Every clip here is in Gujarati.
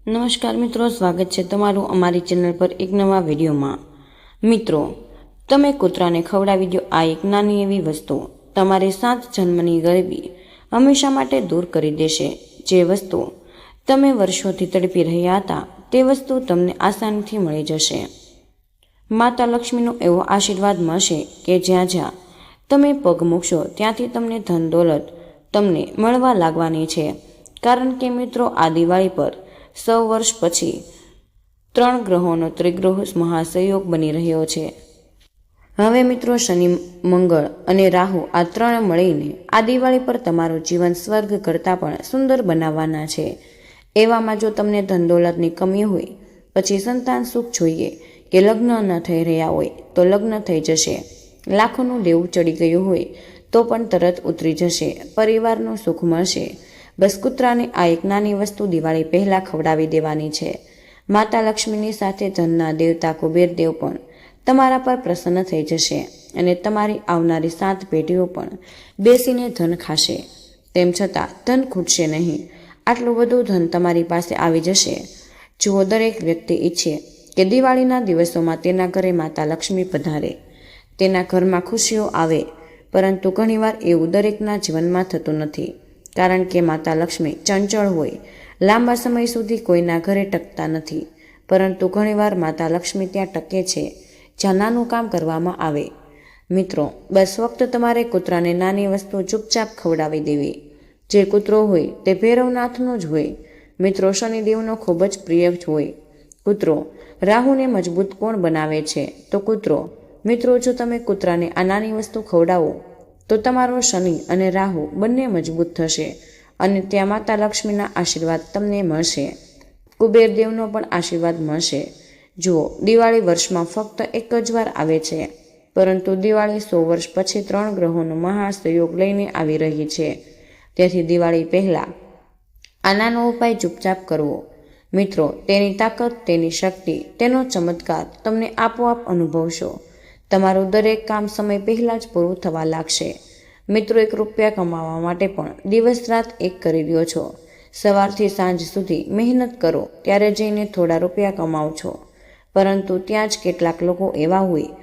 નમસ્કાર મિત્રો, સ્વાગત છે તમારું અમારી ચેનલ પર એક નવા વિડીયોમાં। મિત્રો, તમે કૂતરાને ખવડાવી દો આ એક નાની એવી વસ્તુ તમારી 7 જન્મની ગરીબી હંમેશા માટે દૂર કરી દેશે। જે વસ્તુ તમે વર્ષોથી તડપી રહ્યા હતા તે વસ્તુ તમને આસાનીથી મળી જશે। માતા લક્ષ્મીનો એવો આશીર્વાદ મળશે કે જ્યાં જ્યાં તમે પગ મૂકશો ત્યાંથી તમને ધન દોલત તમને મળવા લાગવાની છે। કારણ કે મિત્રો, આ દિવાળી પર 100 વર્ષ પછી 3 ગ્રહોનો ત્રિગ્રહ મહાસંયોગ બની રહ્યો છે। હવે મિત્રો, શનિ, મંગળ અને રાહુ આ 3 મળીને આ દિવાળી પર તમારું જીવન સ્વર્ગ કરતાં પણ સુંદર બનાવવાના છે। એવામાં જો તમને ધન દોલતની કમી હોય, પછી સંતાન સુખ જોઈએ કે લગ્ન ન થઈ રહ્યા હોય તો લગ્ન થઈ જશે। લાખોનું દેવું ચડી ગયું હોય તો પણ તરત ઉતરી જશે। પરિવારનું સુખ મળશે। બસ કૂતરાને આ એક નાની વસ્તુ દિવાળી પહેલાં ખવડાવી દેવાની છે। માતા લક્ષ્મીની સાથે ધનના દેવતા કુબેર દેવ પણ તમારા પર પ્રસન્ન થઈ જશે અને તમારી આવનારી 7 પેઢીઓ પણ બેસીને ધન ખાશે। તેમ છતાં ધન ખૂટશે નહીં। આટલું બધું ધન તમારી પાસે આવી જશે। જુઓ, દરેક વ્યક્તિ ઈચ્છે કે દિવાળીના દિવસોમાં તેના ઘરે માતા લક્ષ્મી પધારે, તેના ઘરમાં ખુશીઓ આવે, પરંતુ ઘણીવાર એવું દરેકના જીવનમાં થતું નથી। કારણ કે માતા લક્ષ્મી ચંચળ હોય, લાંબા સમય સુધી કોઈના ઘરે ટકતા નથી। પરંતુ ઘણીવાર માતા લક્ષ્મી ત્યાં ટકે છે જ્યાં નાનું કામ કરવામાં આવે। મિત્રો, બસ ફક્ત તમારે કૂતરાને નાની વસ્તુ ચૂપચાપ ખવડાવી દેવી। જે કૂતરો હોય તે ભૈરવનાથનો જ હોય। મિત્રો, શનિદેવનો ખૂબ જ પ્રિય હોય કૂતરો। રાહુને મજબૂત કોણ બનાવે છે? તો કૂતરો। મિત્રો, જો તમે કૂતરાને આ નાની વસ્તુ ખવડાવો તો તમારો શનિ અને રાહુ બંને મજબૂત થશે અને ત્યાં માતા લક્ષ્મીના આશીર્વાદ તમને મળશે। કુબેર દેવનો પણ આશીર્વાદ મળશે। જુઓ, દિવાળી વર્ષમાં ફક્ત એક જ વાર આવે છે, પરંતુ દિવાળી 100 વર્ષ પછી 3 ગ્રહોનો મહાસંયોગ લઈને આવી રહી છે। તેથી દિવાળી પહેલાં આ નાનો ઉપાય ચૂપચાપ કરવો। મિત્રો, તેની તાકાત, તેની શક્તિ, તેનો ચમત્કાર તમને આપોઆપ અનુભવશો। તમારું દરેક કામ સમય પહેલાં જ પૂરું થવા લાગશે। મિત્રો, 1 રૂપિયા કમાવા માટે પણ દિવસ રાત એક કરી રહ્યો છો। સવારથી સાંજ સુધી મહેનત કરો ત્યારે જઈને થોડા રૂપિયા કમાવ છો, પરંતુ ત્યાં જ કેટલાક લોકો એવા હોય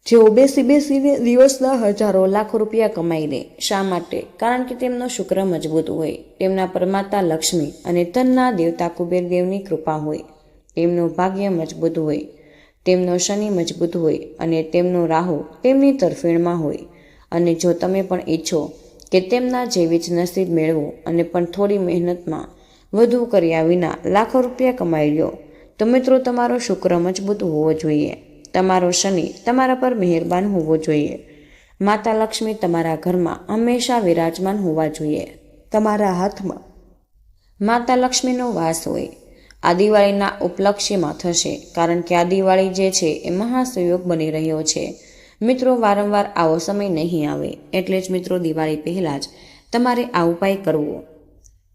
જેઓ બેસીને દિવસના હજારો લાખો રૂપિયા કમાઈ લે। શા માટે? કારણ કે તેમનો શુક્ર મજબૂત હોય, તેમના પર માતા લક્ષ્મી અને ધનના દેવતા કુબેર દેવની કૃપા હોય, તેમનું ભાગ્ય મજબૂત હોય, તેમનો શનિ મજબૂત હોય અને તેમનો રાહુ તેમની તરફેણમાં હોય। અને જો તમે પણ ઈચ્છો કે તેમના જેવી જ નસીબ મેળવો અને પણ થોડી મહેનતમાં વધુ કર્યા વિના લાખો રૂપિયા કમાઈ લ્યો, તો મિત્રો, તમારો શુક્ર મજબૂત હોવો જોઈએ, તમારો શનિ તમારા પર મહેરબાન હોવો જોઈએ, માતા લક્ષ્મી તમારા ઘરમાં હંમેશા વિરાજમાન હોવા જોઈએ, તમારા હાથમાં માતા લક્ષ્મીનો વાસ હોય। આ દિવાળીના ઉપલક્ષ્યમાં થશે, કારણ કે આ દિવાળી જે છે એ મહાસંયોગ બની રહ્યો છે। મિત્રો, વારંવાર આવો સમય નહીં આવે, એટલે જ મિત્રો દિવાળી પહેલાં જ તમારે આ ઉપાય કરવો।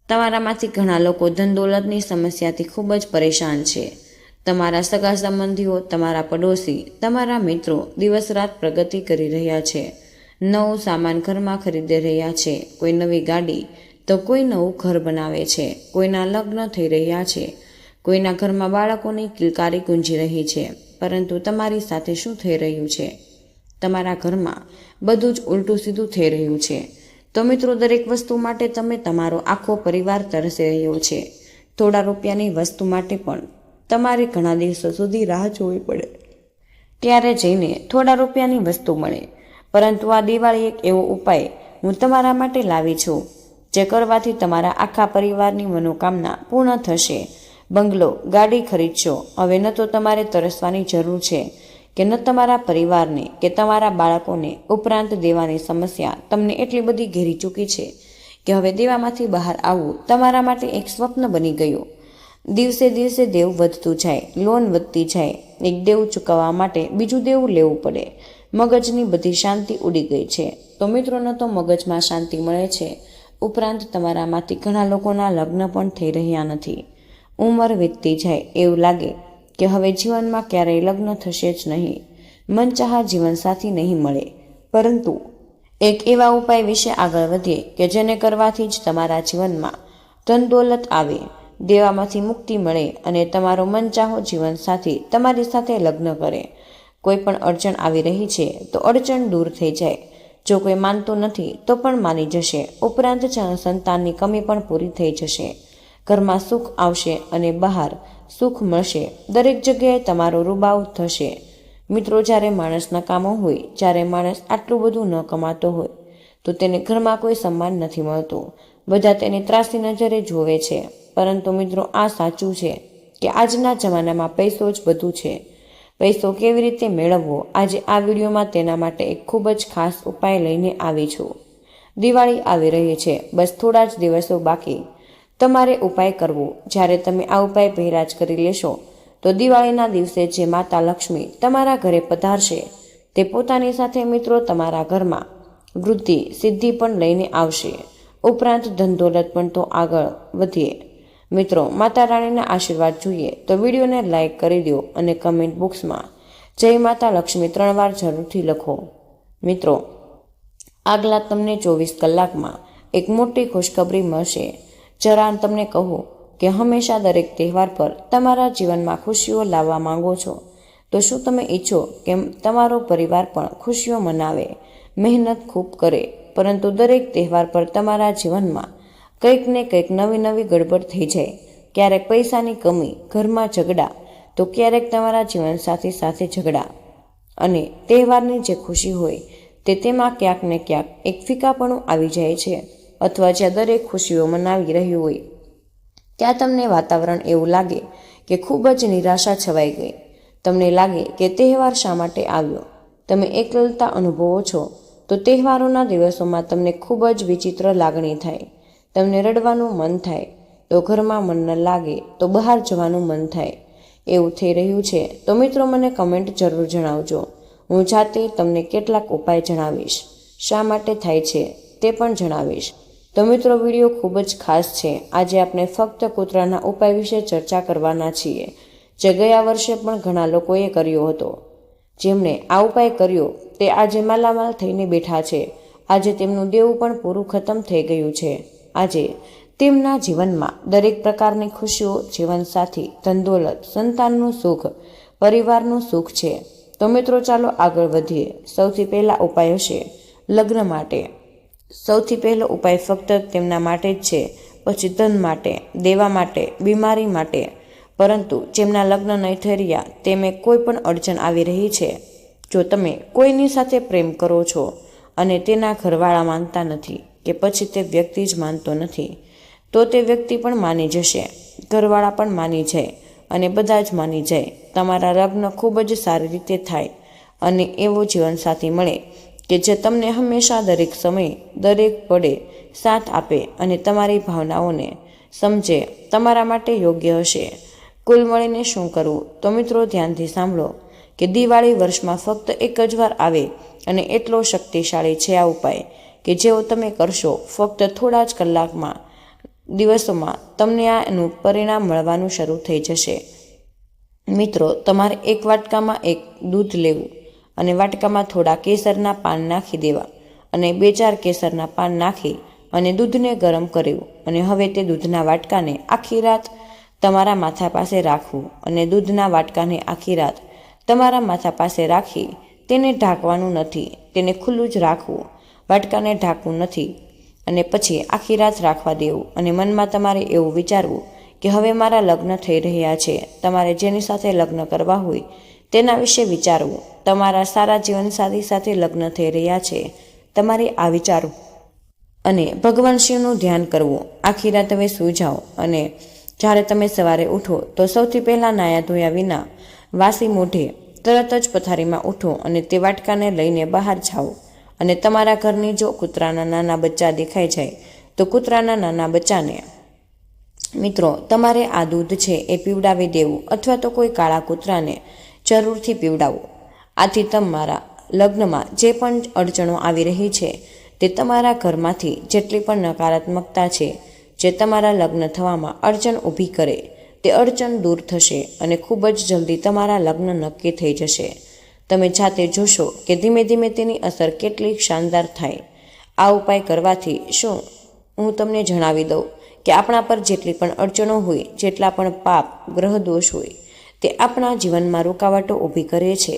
તમારામાંથી ઘણા લોકો ધન દોલતની સમસ્યાથી ખૂબ જ પરેશાન છે। તમારા સગા સંબંધીઓ, તમારા પડોશી, તમારા મિત્રો દિવસ રાત પ્રગતિ કરી રહ્યા છે, નવું સામાન ઘરમાં ખરીદી રહ્યા છે, કોઈ નવી ગાડી તો કોઈ નવું ઘર બનાવે છે, કોઈના લગ્ન થઈ રહ્યા છે, કોઈના ઘરમાં બાળકોની કિલકારી ગુંજી રહી છે। પરંતુ તમારી સાથે શું થઈ રહ્યું છે? તમારા ઘરમાં બધું જ ઉલટું સીધું થઈ રહ્યું છે। તો મિત્રો, દરેક વસ્તુ માટે તમારો આખો પરિવાર તરસી રહ્યો છે। થોડા રૂપિયાની વસ્તુ માટે પણ તમારે ઘણા દિવસો સુધી રાહ જોવી પડે, ત્યારે જઈને થોડા રૂપિયાની વસ્તુ મળે। પરંતુ આ દિવાળી એક એવો ઉપાય હું તમારા માટે લાવી છું, જે કરવાથી તમારા આખા પરિવારની મનોકામના પૂર્ણ થશે। બંગલો, ગાડી ખરીદશો। હવે ન તો તમારે તરસવાની જરૂર છે કે ન તમારા પરિવારને કે તમારા બાળકોને ઉપરાંત દેવાની સમસ્યા તમને એટલી બધી ઘેરી ચૂકી છે કે હવે દેવામાંથી બહાર આવવું તમારા માટે એક સ્વપ્ન બની ગયું। દિવસે દિવસે દેવ વધતું જાય, લોન વધતી જાય, એક દેવું ચૂકવવા માટે બીજું દેવું લેવું પડે। મગજની બધી શાંતિ ઉડી ગઈ છે। તો મિત્રો, ન તો મગજમાં શાંતિ મળે છે, ઉપરાંત તમારામાંથી ઘણા લોકોના લગ્ન પણ થઈ રહ્યા નથી। ઉંમર વીતતી જાય, એવું લાગે કે હવે જીવનમાં ક્યારેય લગ્ન થશે જ નહીં, મનચાહા જીવનસાથી નહીં મળે। પરંતુ એક એવા ઉપાય વિશે આગળ વધીએ કે જેને કરવાથી જ તમારા જીવનમાં ધન દોલત આવે, દેવામાંથી મુક્તિ મળે અને તમારો મનચાહો જીવનસાથી તમારી સાથે લગ્ન કરે. કોઈ પણ અડચણ આવી રહી છે તો અડચણ દૂર થઈ જાય. જો કોઈ માનતું નથી તો પણ માની જશે. ઉપરાંત સંતાનની કમી પણ પૂરી થઈ જશે. ઘરમાં સુખ આવશે અને બહાર સુખ મળશે. દરેક જગ્યાએ તમારો રૂબાવ થશે. મિત્રો, જ્યારે માણસ નકામો હોય, જ્યારે માણસ આટલું બધું ન કમાતો હોય તો તેને ઘરમાં કોઈ સન્માન નથી મળતું. બધા તેને ત્રાસી નજરે જોવે છે. પરંતુ મિત્રો, આ સાચું છે કે આજના જમાનામાં પૈસો જ બધું છે. પૈસો કેવી રીતે મેળવવો, આજે આ વિડીયોમાં તેના માટે એક ખૂબ જ ખાસ ઉપાય લઈને આવી છું. દિવાળી આવી રહી છે, બસ થોડા જ દિવસો બાકી. તમારે ઉપાય કરવો. જ્યારે તમે આ ઉપાય પહેલા જ કરી લેશો તો દિવાળીના દિવસે જે માતા લક્ષ્મી તમારા ઘરે પધારશે તે પોતાની સાથે મિત્રો તમારા ઘરમાં વૃદ્ધિ સિદ્ધિ પણ લઈને આવશે. ઉપરાંત ધન દોલત પણ તો આગળ વધીએ. મિત્રો, માતા રાણીના આશીર્વાદ જોઈએ તો વિડીયોને લાઈક કરી દો અને કમેન્ટ બોક્સમાં જય માતા લક્ષ્મી 3 વાર જરૂરથી લખો. મિત્રો, આગલા તમને 24 કલાકમાં એક મોટી ખુશખબરી મળશે. જરા તમને કહો કે હંમેશા દરેક તહેવાર પર તમારા જીવનમાં ખુશીઓ લાવવા માંગો છો તો શું તમે ઈચ્છો કે તમારો પરિવાર પણ ખુશીઓ મનાવે, મહેનત ખૂબ કરે, પરંતુ દરેક તહેવાર પર તમારા જીવનમાં કંઈક ને કંઈક નવી ગડબડ થઈ જાય. ક્યારેક પૈસાની કમી, ઘરમાં ઝઘડા, તો ક્યારેક તમારા જીવનસાથી સાથે ઝઘડા. અને તહેવારની જે ખુશી હોય તે તેમાં ક્યાંક ને ક્યાંક એક ફીકાપણું આવી જાય છે. અથવા જ્યાં દરેક ખુશીઓ મનાવી રહી હોય ત્યાં તમને વાતાવરણ એવું લાગે કે ખૂબ જ નિરાશા છવાઈ ગઈ. તમને લાગે કે તહેવાર શા માટે આવ્યો. તમે એકલતા અનુભવો છો તો તહેવારોના દિવસોમાં તમને ખૂબ જ વિચિત્ર લાગણી થાય. તમને રડવાનું મન થાય તો ઘરમાં મન ન લાગે તો બહાર જવાનું મન થાય. એવું થઈ રહ્યું છે તો મિત્રો મને કમેન્ટ જરૂર જણાવજો. હું જાતે તમને કેટલાક ઉપાય જણાવીશ. શા માટે થાય છે તે પણ જણાવીશ. તો મિત્રો, વિડીયો ખૂબ જ ખાસ છે. આજે આપણે ફક્ત કૂતરાના ઉપાય વિશે ચર્ચા કરવાના છીએ, જે ગયા વર્ષે પણ ઘણા લોકોએ કર્યો હતો. જેમણે આ ઉપાય કર્યો તે આજે માલામાલ થઈને બેઠા છે. આજે તેમનું દેવું પણ પૂરું ખતમ થઈ ગયું છે. આજે તેમના જીવનમાં દરેક પ્રકારની ખુશીઓ, જીવનસાથી, ધનદોલત, સંતાનનું સુખ, પરિવારનું સુખ છે. તો મિત્રો, ચાલો આગળ વધીએ. સૌથી પહેલા ઉપાય હશે લગ્ન માટે. સૌથી પહેલો ઉપાય ફક્ત તેમના માટે જ છે, પછી ધન માટે, દેવા માટે, બીમારી માટે. પરંતુ જેમના લગ્ન નહીં થઈ રહ્યા તેમે કોઈ પણ અડચણ આવી રહી છે. જો તમે કોઈની સાથે પ્રેમ કરો છો અને તેના ઘરવાળા માનતા નથી કે પછી તે વ્યક્તિ જ માનતો નથી તો તે વ્યક્તિ પણ માની જશે, ઘરવાળા પણ માની જાય અને બધા જ માની જાય. તમારા લગ્ન ખૂબ જ સારી રીતે થાય અને એવો જીવનસાથી મળે કે જે તમને હંમેશા દરેક સમયે, દરેક પળે સાથ આપે અને તમારી ભાવનાઓને સમજે, તમારા માટે યોગ્ય હશે. કુલ મળીને શું કરવું? તો મિત્રો, ધ્યાનથી સાંભળો કે દિવાળી વર્ષમાં ફક્ત એક જ વાર આવે અને એટલો શક્તિશાળી છે આ ઉપાય કે જેવો તમે કરશો ફક્ત થોડા જ કલાકમાં, દિવસોમાં તમને આનું પરિણામ મળવાનું શરૂ થઈ જશે. મિત્રો, તમારે એક વાટકામાં એક દૂધ લેવું અને વાટકામાં થોડા કેસરના પાન નાખી દેવા અને 2-4 કેસરના પાન નાખી અને દૂધને ગરમ કર્યું અને હવે તે દૂધના વાટકાને આખી રાત તમારા માથા પાસે રાખવું અને દૂધના વાટકાને આખી રાત તમારા માથા પાસે રાખી તેને ઢાંકવાનું નથી, તેને ખુલ્લું જ રાખવું, વાટકાને ઢાંકવું નથી. અને પછી આખી રાત રાખવા દેવું અને મનમાં તમારે એવું વિચારવું કે હવે મારા લગ્ન થઈ રહ્યા છે. તમારે જેની સાથે લગ્ન કરવા હોય તેના વિશે વિચારવું. તમારા સારા જીવનસાથી સાથે લગ્ન થઈ રહ્યા છે, તમારે આ વિચારવું અને ભગવાન શિવનું ધ્યાન કરવું. આખી રાત હવે સૂઈ જાઓ અને જ્યારે તમે સવારે ઉઠો તો સૌથી પહેલાં નાયા ધોયા વિના વાસી મોઢે તરત જ પથારીમાં ઉઠો અને તે વાટકાને લઈને બહાર જાઓ અને તમારા ઘરની જો કૂતરાના નાના બચ્ચા દેખાઈ જાય તો કૂતરાના નાના બચ્ચાને મિત્રો તમારે આ દૂધ છે એ પીવડાવી દેવું અથવા તો કોઈ કાળા કૂતરાને જરૂરથી પીવડાવવું. આથી તમારા લગ્નમાં જે પણ અડચણો આવી રહી છે તે તમારા ઘરમાંથી જેટલી પણ નકારાત્મકતા છે જે તમારા લગ્ન થવામાં અડચણ ઊભી કરે તે અડચણ દૂર થશે અને ખૂબ જ જલ્દી તમારા લગ્ન નક્કી થઈ જશે. તમે જાતે જોશો કે ધીમે ધીમે તેની અસર કેટલી શાનદાર થાય. આ ઉપાય કરવાથી શું હું તમને જણાવી દઉં કે આપણા પર જેટલી પણ અડચણો હોય, જેટલા પણ પાપ ગ્રહ દોષ હોય, તે આપણા જીવનમાં રૂકાવટો ઊભી કરે છે.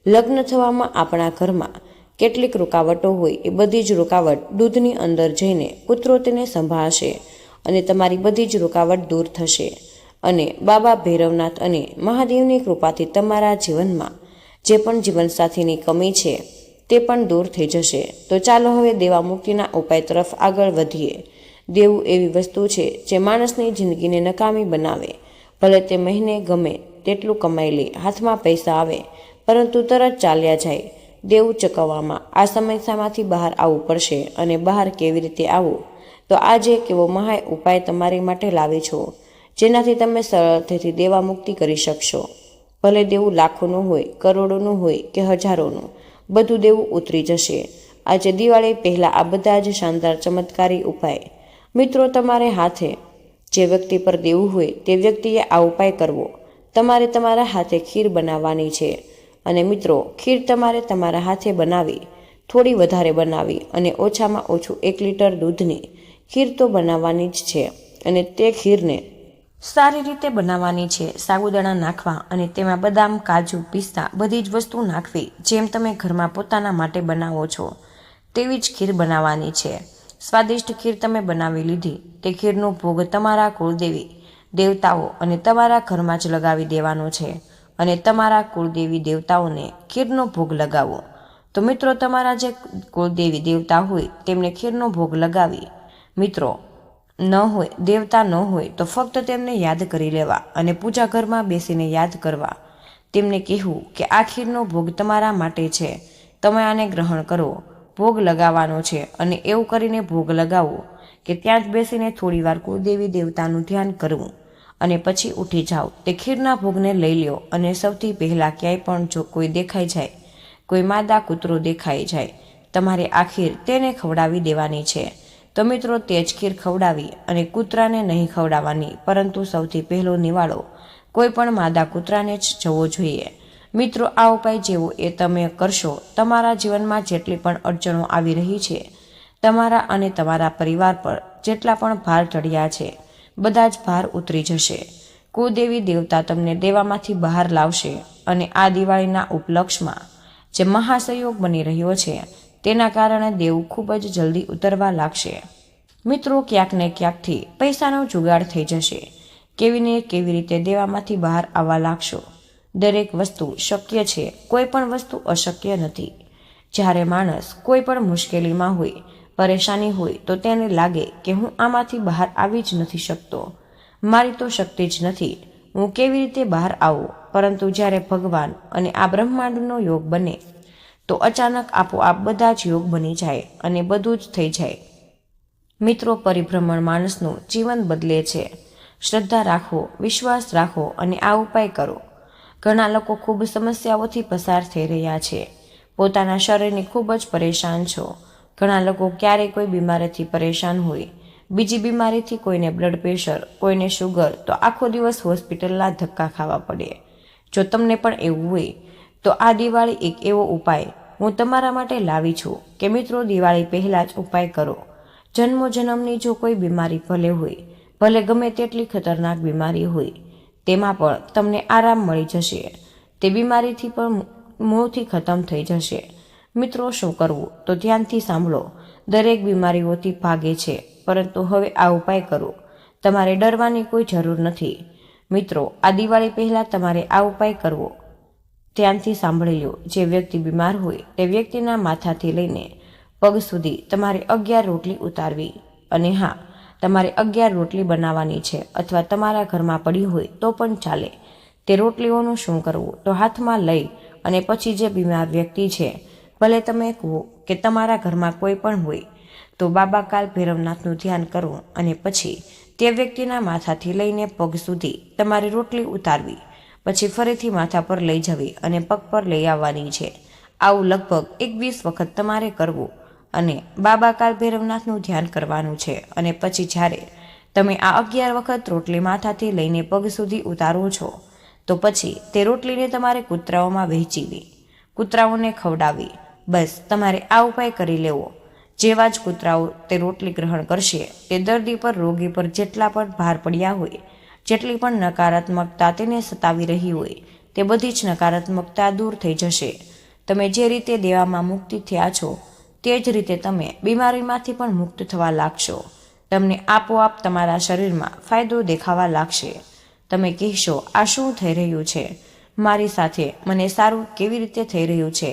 લગ્ન થવામાં આપણા ઘરમાં કેટલીક રૂકાવટો હોય, એ બધી જ રૂકાવટ દૂધની અંદર જઈને કૂતરો તેને સંભાળશે અને તમારી બધી જ રૂકાવટ દૂર થશે. અને બાબા ભૈરવનાથ અને મહાદેવની કૃપાથી તમારા જીવનમાં જે પણ જીવનસાથીની કમી છે તે પણ દૂર થઈ જશે. તો ચાલો હવે દેવા મુક્તિના ઉપાય તરફ આગળ વધીએ. દેવું એવી વસ્તુ છે જે માણસની જિંદગીને નકામી બનાવે. ભલે તે મહિને ગમે તેટલું કમાઈ લે, હાથમાં પૈસા આવે, પરંતુ તરત ચાલ્યા જાય. દેવું ચૂકવવામાં આ સમસ્યામાંથી બહાર આવવું પડશે. અને બહાર કેવી રીતે આવવું, તો આજે કેવો મહાન ઉપાય તમારી માટે લાવી છું, જેનાથી તમે સરળતાથી દેવા મુક્તિ કરી શકશો. ભલે દેવું લાખોનું હોય, કરોડોનું હોય કે હજારોનું, બધું દેવું ઉતરી જશે. આજે દિવાળી પહેલાં આ બધા જ શાનદાર ચમત્કારી ઉપાય મિત્રો તમારે હાથે જે વ્યક્તિ પર દેવું હોય તે વ્યક્તિએ આ ઉપાય કરવો. તમારે તમારા હાથે ખીર બનાવવાની છે. અને મિત્રો, ખીર તમારે તમારા હાથે બનાવી, થોડી વધારે બનાવી અને ઓછામાં ઓછું 1 લીટર દૂધની ખીર તો બનાવવાની જ છે. અને તે ખીરને સારી રીતે બનાવવાની છે. સાબુદાણા નાખવા અને તેમાં બદામ, કાજુ, પિસ્તા બધી જ વસ્તુ નાખવી. જેમ તમે ઘરમાં પોતાના માટે બનાવો છો તેવી જ ખીર બનાવવાની છે. સ્વાદિષ્ટ ખીર તમે બનાવી લીધી, તે ખીરનો ભોગ તમારા કુળદેવી દેવતાઓ અને તમારા ઘરમાં જ લગાવી દેવાનો છે. અને તમારા કુળદેવી દેવતાઓને ખીરનો ભોગ લગાવો. તો મિત્રો, તમારા જે કુળદેવી દેવતા હોય તેમને ખીરનો ભોગ લગાવી, મિત્રો ન હોય, દેવતા ન હોય તો ફક્ત તેમને યાદ કરી લેવા અને પૂજા ઘરમાં બેસીને યાદ કરવા. તેમને કહેવું કે આ ખીરનો ભોગ તમારા માટે છે, તમે આને ગ્રહણ કરો. ભોગ લગાવવાનો છે અને એવું કરીને ભોગ લગાવો કે ત્યાં જ બેસીને થોડીવાર કુળદેવી દેવતાનું ધ્યાન કરવું અને પછી ઉઠી જાઓ. તે ખીરના ભોગને લઈ લ્યો અને સૌથી પહેલાં ક્યાંય પણ જો કોઈ દેખાઈ જાય, કોઈ માદા કૂતરો દેખાઈ જાય, તમારે આ ખીર તેને ખવડાવી દેવાની છે. તો મિત્રો, તે જ ખીર ખવડાવી અને કૂતરાને નહીં ખવડાવવાની, પરંતુ સૌથી પહેલો નિવાળો કોઈ પણ માદા કૂતરાને જ જવો જોઈએ. મિત્રો, આ ઉપાય જેવો એ તમે કરશો, તમારા જીવનમાં જેટલી પણ અડચણો આવી રહી છે, તમારા અને તમારા પરિવાર પર જેટલા પણ ભાર ચડ્યા છે, બધા જ ભાર ઉતરી જશે. કુળદેવી દેવતા તમને દેવામાંથી બહાર લાવશે. અને આ દિવાળીના ઉપલક્ષમાં જે મહાસંયોગ બની રહ્યો છે તેના કારણે દેવું ખૂબ જ જલ્દી ઉતરવા લાગશે. મિત્રો, ક્યાંક ને ક્યાંકથી પૈસાનો જુગાડ થઈ જશે. કેવી ને કેવી રીતે દેવામાંથી બહાર આવવા લાગશો. દરેક વસ્તુ શક્ય છે, કોઈ પણ વસ્તુ અશક્ય નથી. જ્યારે માણસ કોઈ પણ મુશ્કેલીમાં હોય, પરેશાની હોય, તો તેને લાગે કે હું આમાંથી બહાર આવી જ નથી શકતો, મારી તો શક્તિ જ નથી, હું કેવી રીતે બહાર આવું. પરંતુ જ્યારે ભગવાન અને આ બ્રહ્માંડનો યોગ બને તો અચાનક આપોઆપ બધા જ યોગ બની જાય અને બધું જ થઈ જાય. મિત્રો, પરિભ્રમણ માણસનું જીવન બદલે છે. શ્રદ્ધા રાખો, વિશ્વાસ રાખો અને આ ઉપાય કરો. ઘણા લોકો ખૂબ સમસ્યાઓથી પસાર થઈ રહ્યા છે. પોતાના શરીરની ખૂબ જ પરેશાન છો. ઘણા લોકો ક્યારેય કોઈ બીમારીથી પરેશાન હોય, બીજી બીમારીથી, કોઈને બ્લડ પ્રેશર, કોઈને શુગર, તો આખો દિવસ હોસ્પિટલના ધક્કા ખાવા પડે. જો તમને પણ એવું હોય તો આ દિવાળી એક એવો ઉપાય હું તમારા માટે લાવી છું કે મિત્રો, દિવાળી પહેલાં જ ઉપાય કરો. જન્મો જન્મની જો કોઈ બીમારી ભલે હોય, ભલે ગમે તેટલી ખતરનાક બીમારી હોય, તેમાં પણ તમને આરામ મળી જશે. તે બીમારીથી પણ મોંથી ખતમ થઈ જશે. મિત્રો, શું કરવું, તો ધ્યાનથી સાંભળો. દરેક બીમારીઓથી ભાગે છે, પરંતુ હવે આ ઉપાય કરો. તમારે ડરવાની કોઈ જરૂર નથી. મિત્રો, આ દિવાળી પહેલાં તમારે આ ઉપાય કરવો. ધ્યાનથી સાંભળી લો. જે વ્યક્તિ બીમાર હોય તે વ્યક્તિના માથાથી લઈને પગ સુધી તમારે 11 રોટલી ઉતારવી. અને હા, તમારે 11 રોટલી બનાવવાની છે, અથવા તમારા ઘરમાં પડી હોય તો પણ ચાલે. તે રોટલીઓનું શું કરવું, તો હાથમાં લઈ અને પછી જે બીમાર વ્યક્તિ છે, ભલે તમે કહો કે તમારા ઘરમાં કોઈ પણ હોય, તો બાબા કાલ ભૈરવનાથનું ધ્યાન કરો અને પછી તે વ્યક્તિના માથાથી લઈને પગ સુધી તમારી રોટલી ઉતારવી. પછી ફરીથી માથા પર લઈ જવી અને પગ પર લઈ આવવાની છે. આવું લગભગ 21 વખત તમારે કરવું અને બાબા કાલ ભૈરવનાથનું ધ્યાન કરવાનું છે. અને પછી જ્યારે તમે આ 11 વખત રોટલી માથાથી લઈને પગ સુધી ઉતારો છો, તો પછી તે રોટલીને તમારે કૂતરાઓમાં વહેંચવી, કૂતરાઓને ખવડાવી. બસ તમારે આ ઉપાય કરી લેવો. જેવા જ કૂતરાઓ તે રોટલી ગ્રહણ કરશે, તે દર્દી પર, રોગી પર જેટલા પણ ભાર પડ્યા હોય, જેટલી પણ નકારાત્મકતા તેને સતાવી રહી હોય, તે બધી જ નકારાત્મકતા દૂર થઈ જશે. તમે જે રીતે દેવામાં મુક્તિ થયા છો, તે જ રીતે તમે બીમારીમાંથી પણ મુક્ત થવા લાગશો. તમને આપોઆપ તમારા શરીરમાં ફાયદો દેખાવા લાગશે. તમે કહેશો, આ શું થઈ રહ્યું છે? મારી સાથે મને સારું કેવી રીતે થઈ રહ્યું છે?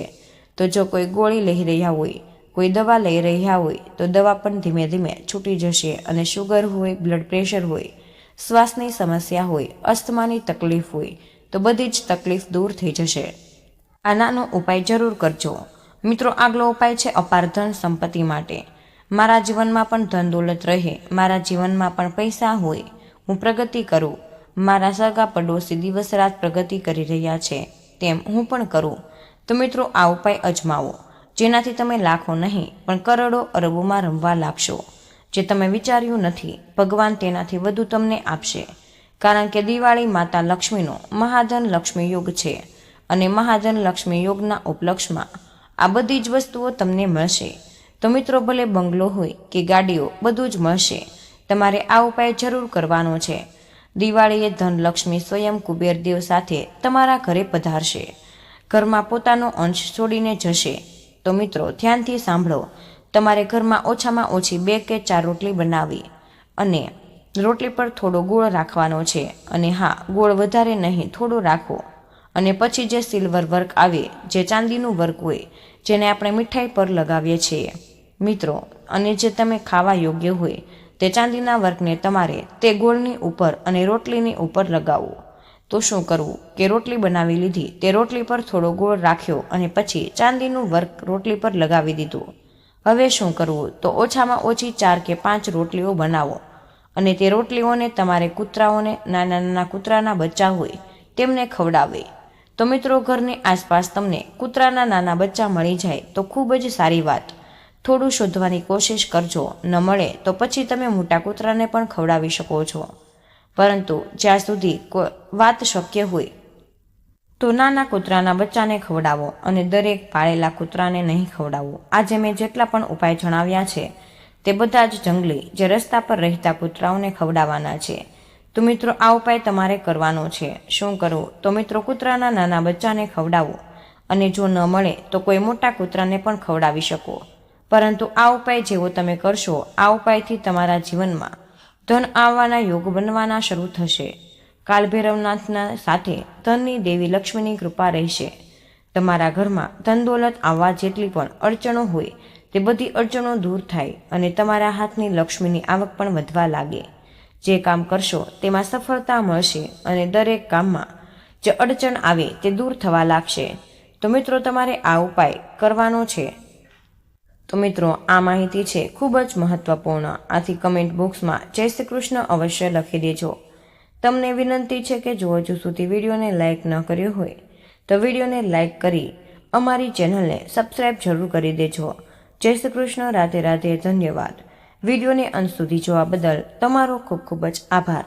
તો જો કોઈ ગોળી લઈ રહ્યા હોય, કોઈ દવા લઈ રહ્યા હોય, તો દવા પણ ધીમે ધીમે છૂટી જશે. અને શુગર હોય, બ્લડ પ્રેશર હોય, શ્વાસની સમસ્યા હોય, અસ્થમાની તકલીફ હોય, તો બધી જ તકલીફ દૂર થઈ જશે. આ નાનો ઉપાય જરૂર કરજો. મિત્રો, આગલો ઉપાય છે અપાર ધન સંપત્તિ માટે. મારા જીવનમાં પણ ધન દોલત રહે, મારા જીવનમાં પણ પૈસા હોય, હું પ્રગતિ કરું, મારા સગા પડોશી દિવસ રાત પ્રગતિ કરી રહ્યા છે, તેમ હું પણ કરું. તો મિત્રો, આ ઉપાય અજમાવો, જેનાથી તમે લાખો નહીં પણ કરોડો અરબોમાં રમવા લાગશો. જે તમે વિચાર્યું નથી, ભગવાન તેનાથી વધુ તમને આપશે. કારણ કે દિવાળી માતા લક્ષ્મીનો મહાધન લક્ષ્મી યોગ છે, અને મહાધન લક્ષ્મી યોગના ઉપલક્ષમાં આ બધી જ વસ્તુઓ તમને મળશે. તો મિત્રો, ભલે બંગલો હોય કે ગાડીઓ, બધું જ મળશે. તમારે આ ઉપાય જરૂર કરવાનો છે. દિવાળીએ ધનલક્ષ્મી સ્વયં કુબેરદેવ સાથે તમારા ઘરે પધારશે, ઘરમાં પોતાનો અંશ છોડીને જશે. તો મિત્રો, ધ્યાનથી સાંભળો. તમારે ઘરમાં ઓછામાં ઓછી 2 કે 4 રોટલી બનાવી, અને રોટલી પર થોડો ગોળ રાખવાનો છે. અને હા, ગોળ વધારે નહીં, થોડો રાખો. અને પછી જે સિલ્વર વર્ક આવે, જે ચાંદીનું વર્ક હોય, જેને આપણે મીઠાઈ પર લગાવીએ છીએ મિત્રો, અને જે તમે ખાવા યોગ્ય હોય, તે ચાંદીના વર્કને તમારે તે ગોળની ઉપર અને રોટલીની ઉપર લગાવવો. તો શું કરવું કે રોટલી બનાવી લીધી, તે રોટલી પર થોડો ગોળ રાખ્યો, અને પછી ચાંદીનું વર્ક રોટલી પર લગાવી દીધું. હવે શું કરવું? તો ઓછામાં ઓછી 4 કે 5 રોટલીઓ બનાવો, અને તે રોટલીઓને તમારે કૂતરાઓને, નાના નાના કૂતરાના બચ્ચા હોય, તેમને ખવડાવે. તો મિત્રો, ઘરની આસપાસ તમને કૂતરાના નાના બચ્ચા મળી જાય તો ખૂબ જ સારી વાત. થોડું શોધવાની કોશિશ કરજો, ન મળે તો પછી તમે મોટા કૂતરાને પણ ખવડાવી શકો છો. પરંતુ જ્યાં સુધી વાત શક્ય હોય તો નાના કૂતરાના બચ્ચાને ખવડાવો, અને દરેક પાળેલા કૂતરાને નહીં ખવડાવો. આજે મેં જેટલા પણ ઉપાય જણાવ્યા છે, તે બધા જ જંગલી, જે રસ્તા પર રહેતા કૂતરાઓને ખવડાવવાના છે. તો મિત્રો, આ ઉપાય તમારે કરવાનો છે. શું કરવું? તો મિત્રો, કૂતરાના નાના બચ્ચાને ખવડાવો, અને જો ન મળે તો કોઈ મોટા કૂતરાને પણ ખવડાવી શકો. પરંતુ આ ઉપાય જેવો તમે કરશો, આ ઉપાયથી તમારા જીવનમાં ધન આવવાના યોગ બનવાના શરૂ થશે. કાલભૈરવનાથના સાથે ધનની દેવી લક્ષ્મીની કૃપા રહેશે. તમારા ઘરમાં ધન દોલત આવવા જેટલી પણ અડચણો હોય, તે બધી અડચણો દૂર થાય, અને તમારા હાથની લક્ષ્મીની આવક પણ વધવા લાગે. જે કામ કરશો તેમાં સફળતા મળશે, અને દરેક કામમાં જે અડચણ આવે તે દૂર થવા લાગશે. તો મિત્રો, તમારે આ ઉપાય કરવાનો છે. તો મિત્રો, આ માહિતી છે ખૂબ જ મહત્વપૂર્ણ. આથી કમેન્ટ બોક્સમાં જય શ્રી કૃષ્ણ અવશ્ય લખી દેજો. તમને વિનંતી છે કે જો હજુ સુધી વિડીયોને લાઇક ન કર્યો હોય તો વિડીયોને લાઇક કરી અમારી ચેનલને સબસ્ક્રાઇબ જરૂર કરી દેજો. જય શ્રી કૃષ્ણ. રાધે રાધે. ધન્યવાદ. વિડીયોને અંત સુધી જોવા બદલ તમારો ખૂબ ખૂબ જ આભાર.